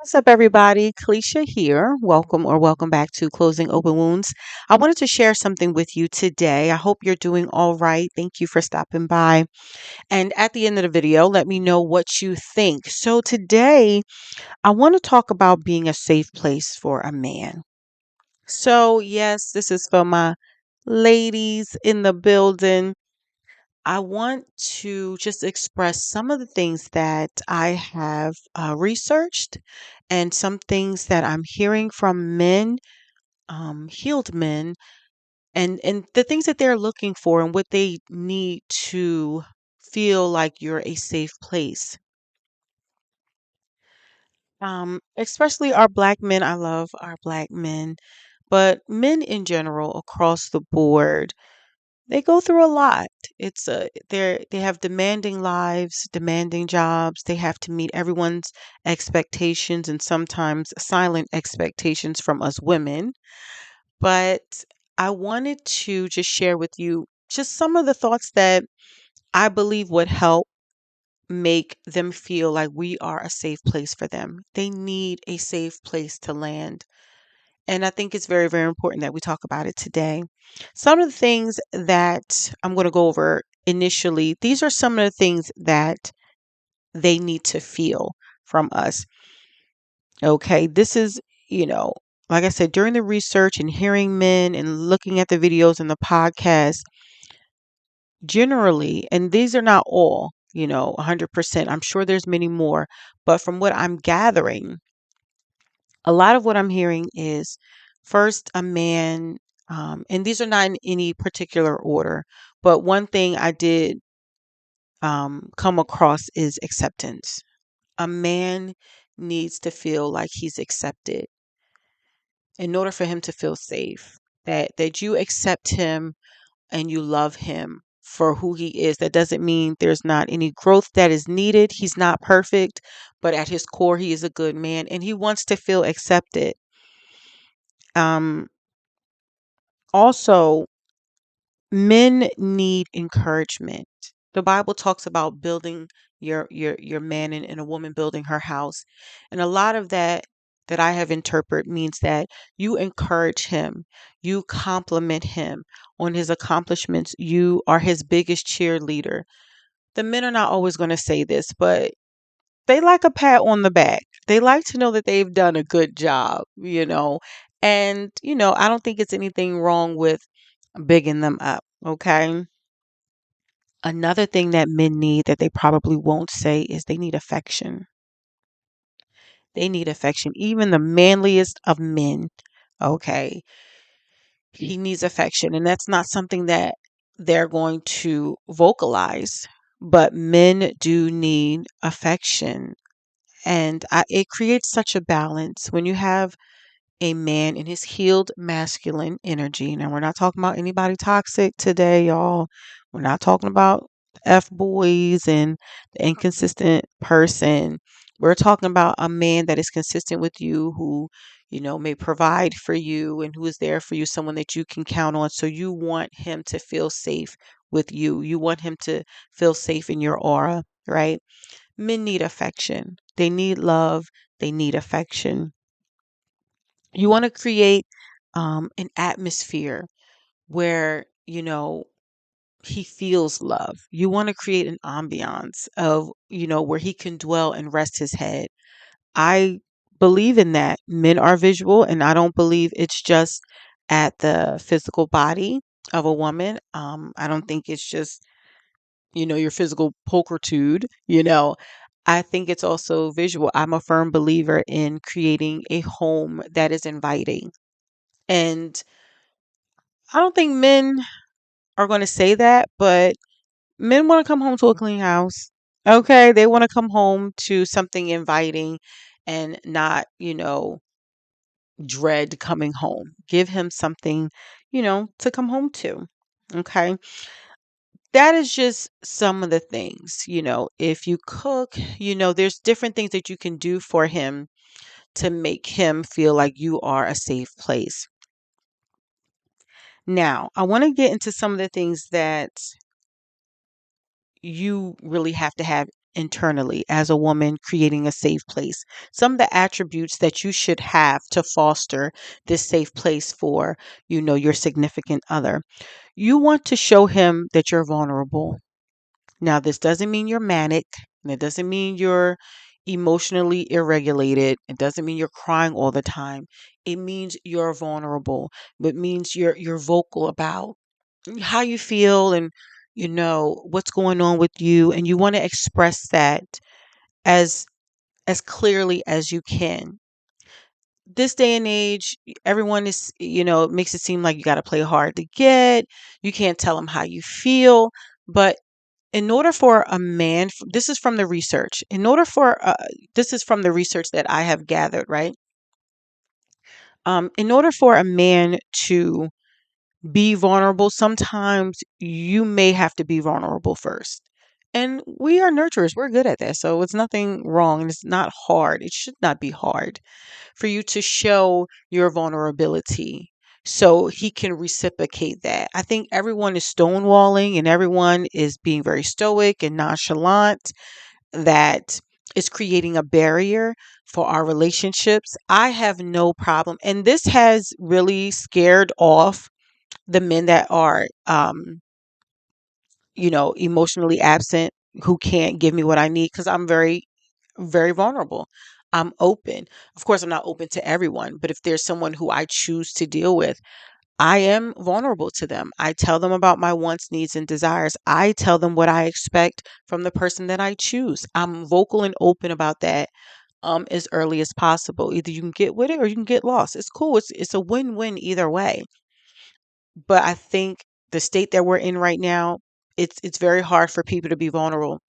What's up, everybody? Kalisha here. Welcome back to Closing Open Wounds. I wanted to share something with you today. I hope you're doing all right. Thank you for stopping by. And at the end of the video, let me know what you think. So, today, I want to talk about being a safe place for a man. So, yes, this is for my ladies in the building. I want to just express some of the things that I have researched and some things that I'm hearing from men, healed men, and the things that they're looking for and what they need to feel like you're a safe place. Especially our black men. I love our black men, but men in general across the board. They go through a lot. They have demanding lives, demanding jobs. They have to meet everyone's expectations and sometimes silent expectations from us women. But I wanted to just share with you just some of the thoughts that I believe would help make them feel like we are a safe place for them. They need a safe place to land. And I think it's very, very important that we talk about it today. Some of the things that I'm going to go over initially, these are some of the things that they need to feel from us. Okay. This is, you know, like I said, during the research and hearing men and looking at the videos and the podcast, generally, and these are not all, 100%. I'm sure there's many more, but from what I'm gathering, a lot of what I'm hearing is first a man, and these are not in any particular order, but one thing I did come across is acceptance. A man needs to feel like he's accepted in order for him to feel safe. That you accept him and you love him for who he is. That doesn't mean there's not any growth that is needed. He's not perfect, but at his core, he is a good man and he wants to feel accepted. Um, Also, men need encouragement. The Bible talks about building your man and a woman building her house. And a lot of that I have interpreted means that you encourage him, you compliment him on his accomplishments. You are his biggest cheerleader. The men are not always going to say this, but they like a pat on the back. They like to know that they've done a good job. And, I don't think it's anything wrong with bigging them up. Okay. Another thing that men need that they probably won't say is they need affection. They need affection. Even the manliest of men, okay, he needs affection. And that's not something that they're going to vocalize. But men do need affection. And it creates such a balance when you have a man in his healed masculine energy. Now, we're not talking about anybody toxic today, y'all. We're not talking about F boys and the inconsistent person. We're talking about a man that is consistent with you who, may provide for you and who is there for you, someone that you can count on. So you want him to feel safe with you. You want him to feel safe in your aura, right? Men need affection. They need love. They need affection. You want to create an atmosphere where, he feels love. You want to create an ambiance of, where he can dwell and rest his head. I believe in that. Men are visual, and I don't believe it's just at the physical body of a woman. I don't think it's just, your physical pulchritude. I think it's also visual. I'm a firm believer in creating a home that is inviting. And I don't think men are going to say that, but men want to come home to a clean house. Okay. They want to come home to something inviting and not, dread coming home. Give him something, to come home to. Okay. That is just some of the things, if you cook, there's different things that you can do for him to make him feel like you are a safe place. Now, I want to get into some of the things that you really have to have internally as a woman creating a safe place. Some of the attributes that you should have to foster this safe place for, your significant other. You want to show him that you're vulnerable. Now, this doesn't mean you're manic, and it doesn't mean you're emotionally irregulated. It doesn't mean you're crying all the time. It means you're vulnerable. It means you're vocal about how you feel and what's going on with you, and you want to express that as clearly as you can. This day and age, everyone is, it makes it seem like you got to play hard to get. You can't tell them how you feel, but in order for a man, this is from the research. This is from the research that I have gathered, right? In order for a man to be vulnerable, sometimes you may have to be vulnerable first. And we are nurturers. We're good at that. So it's nothing wrong and it's not hard. It should not be hard for you to show your vulnerability so he can reciprocate that. I think everyone is stonewalling and everyone is being very stoic and nonchalant. That is creating a barrier for our relationships. I have no problem. And this has really scared off the men that are, emotionally absent, who can't give me what I need because I'm very, very vulnerable. I'm open. Of course, I'm not open to everyone, but if there's someone who I choose to deal with, I am vulnerable to them. I tell them about my wants, needs, and desires. I tell them what I expect from the person that I choose. I'm vocal and open about that as early as possible. Either you can get with it or you can get lost. It's cool. It's a win-win either way. But I think the state that we're in right now, it's very hard for people to be vulnerable.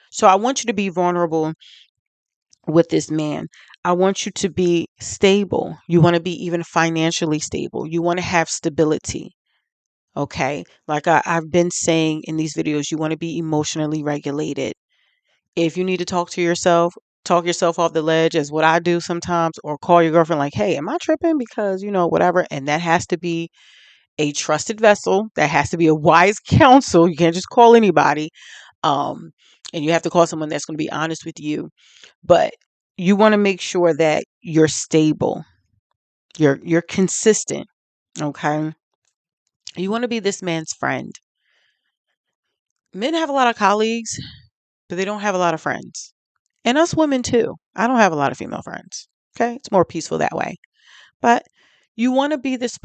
So I want you to be vulnerable with this man. I want you to be stable. You want to be even financially stable. You want to have stability. Okay. Like I've been saying in these videos, you want to be emotionally regulated. If you need to talk yourself off the ledge, as what I do sometimes, or call your girlfriend like, hey, am I tripping? Because, whatever. And that has to be a trusted vessel. That has to be a wise counsel. You can't just call anybody. Um, and you have to call someone that's going to be honest with you. But you want to make sure that you're stable. You're consistent. Okay. You want to be this man's friend. Men have a lot of colleagues, but they don't have a lot of friends. And us women too. I don't have a lot of female friends. Okay. It's more peaceful that way. But you want to be this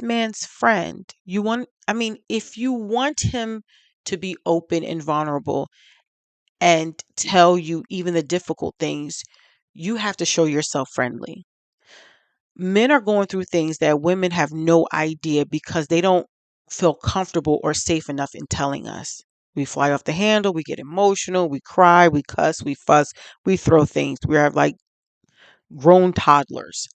man's friend. If you want him to be open and vulnerable and tell you even the difficult things, you have to show yourself friendly. Men are going through things that women have no idea because they don't feel comfortable or safe enough in telling us. We fly off the handle, we get emotional, we cry, we cuss, we fuss, we throw things. We are like grown toddlers.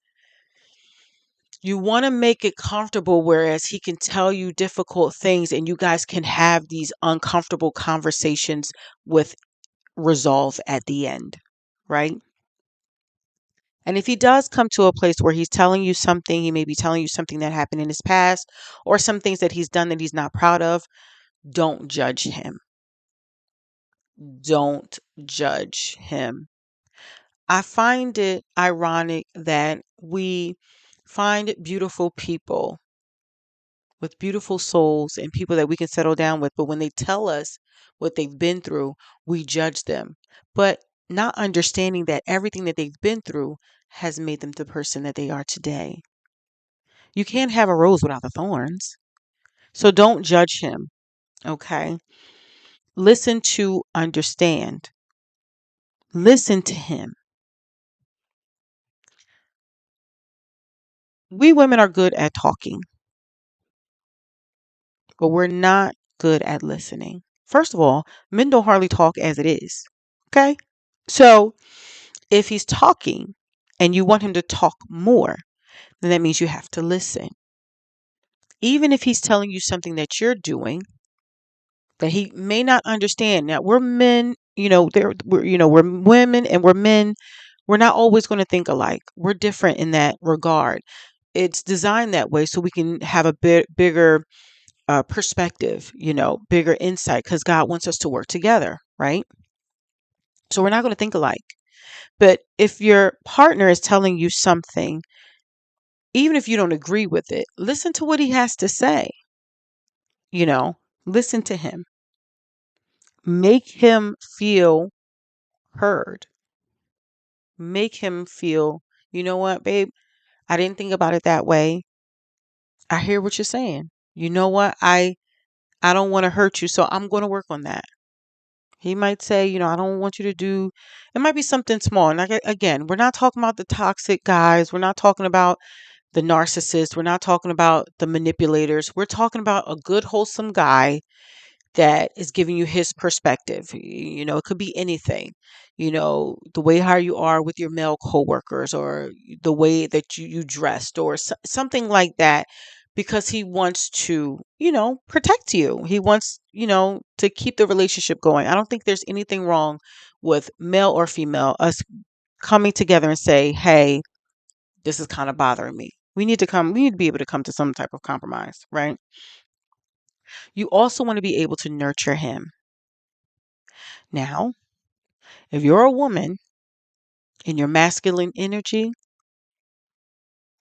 You want to make it comfortable, whereas he can tell you difficult things and you guys can have these uncomfortable conversations with resolve at the end, right? And if he does come to a place where he's telling you something, he may be telling you something that happened in his past or some things that he's done that he's not proud of, don't judge him. Don't judge him. I find it ironic that we find beautiful people with beautiful souls and people that we can settle down with, but when they tell us what they've been through, we judge them. But not understanding that everything that they've been through has made them the person that they are today. You can't have a rose without the thorns. So don't judge him, okay? Listen to understand. Listen to him. We women are good at talking, but we're not good at listening. First of all, men don't hardly talk as it is, okay? So if he's talking and you want him to talk more, then that means you have to listen. Even if he's telling you something that you're doing that he may not understand. Now, we're men, we're women and we're men. We're not always going to think alike. We're different in that regard. It's designed that way so we can have a bigger perspective, bigger insight because God wants us to work together, right? So we're not going to think alike. But if your partner is telling you something, even if you don't agree with it, listen to what he has to say. You know, listen to him. Make him feel heard. Make him feel, you know what, babe? I didn't think about it that way. I hear what you're saying. You know what? I don't want to hurt you, so I'm going to work on that. He might say, I don't want you to do, it might be something small. And again, we're not talking about the toxic guys. We're not talking about the narcissists. We're not talking about the manipulators. We're talking about a good, wholesome guy that is giving you his perspective. It could be anything. The way how you are with your male coworkers, or the way that you dressed, or something like that, because he wants to, protect you. He wants, to keep the relationship going. I don't think there's anything wrong with male or female, us coming together and say, hey, this is kind of bothering me. We need to be able to come to some type of compromise, right? You also want to be able to nurture him. Now, if you're a woman in your masculine energy,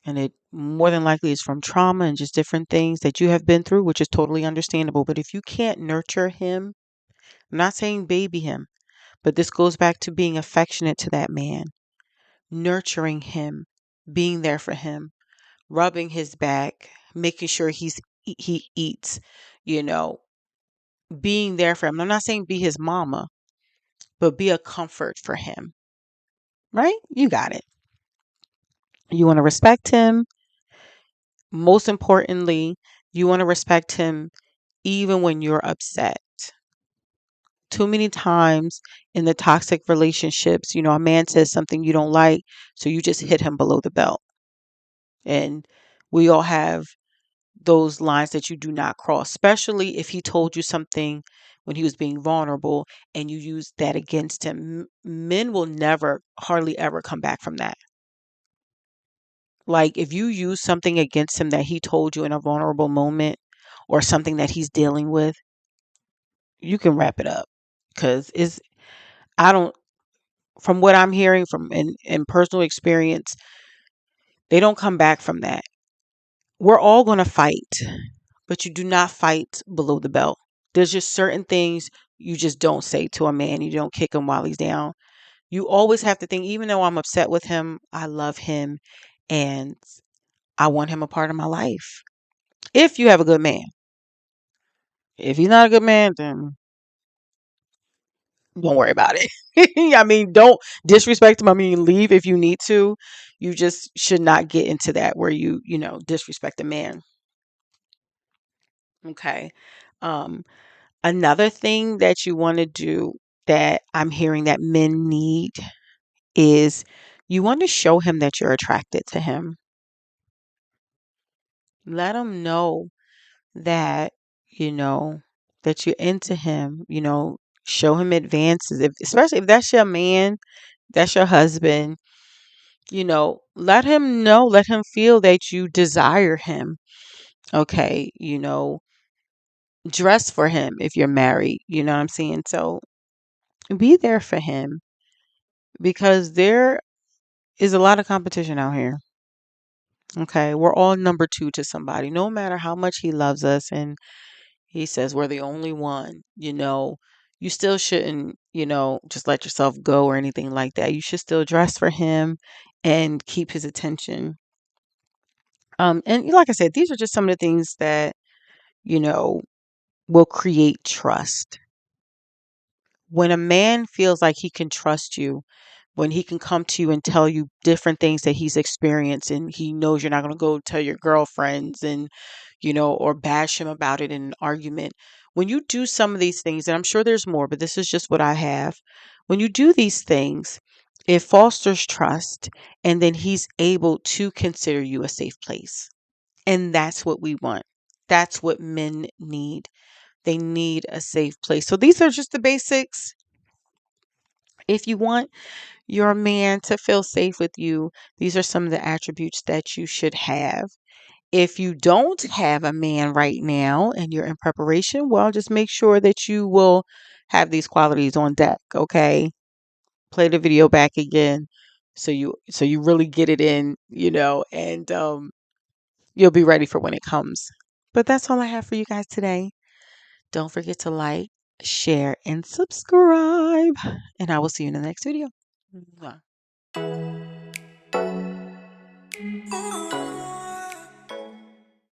and it more than likely is from trauma and just different things that you have been through, which is totally understandable. But if you can't nurture him, I'm not saying baby him, but this goes back to being affectionate to that man, nurturing him, being there for him, rubbing his back, making sure he eats, you know, being there for him. I'm not saying be his mama, but be a comfort for him, right? You got it. You want to respect him. Most importantly, you want to respect him even when you're upset. Too many times in the toxic relationships, a man says something you don't like, so you just hit him below the belt. And we all have those lines that you do not cross, especially if he told you something when he was being vulnerable and you use that against him. Men will never, hardly ever come back from that. Like if you use something against him that he told you in a vulnerable moment, or something that he's dealing with, you can wrap it up. Because I don't, from what I'm hearing from in personal experience, they don't come back from that. We're all going to fight, but you do not fight below the belt. There's just certain things you just don't say to a man. You don't kick him while he's down. You always have to think, even though I'm upset with him, I love him and I want him a part of my life. If you have a good man. If he's not a good man, then don't worry about it. I mean, don't disrespect him. I mean, leave if you need to. You just should not get into that where disrespect a man. Okay. Um, Another thing that you want to do that I'm hearing that men need is you want to show him that you're attracted to him. Let him know that, you know, that you're into him, show him advances. Especially if that's your man, that's your husband, let him know, let him feel that you desire him. Okay. Dress for him if you're married. You know what I'm saying? So be there for him, because there is a lot of competition out here. Okay. We're all number two to somebody, no matter how much he loves us. And he says we're the only one, you still shouldn't, just let yourself go or anything like that. You should still dress for him and keep his attention. And like I said, these are just some of the things that, you know, will create trust. When a man feels like he can trust you, when he can come to you and tell you different things that he's experienced, and he knows you're not going to go tell your girlfriends and, or bash him about it in an argument. When you do some of these things, and I'm sure there's more, but this is just what I have. When you do these things, it fosters trust, and then he's able to consider you a safe place. And that's what we want. That's what men need. They need a safe place. So these are just the basics. If you want your man to feel safe with you, these are some of the attributes that you should have. If you don't have a man right now and you're in preparation, well, just make sure that you will have these qualities on deck, okay? play the video back again so you really get it in, and you'll be ready for when it comes. But that's all I have for you guys today. Don't forget to like, share, and subscribe. And I will see you in the next video. Mwah.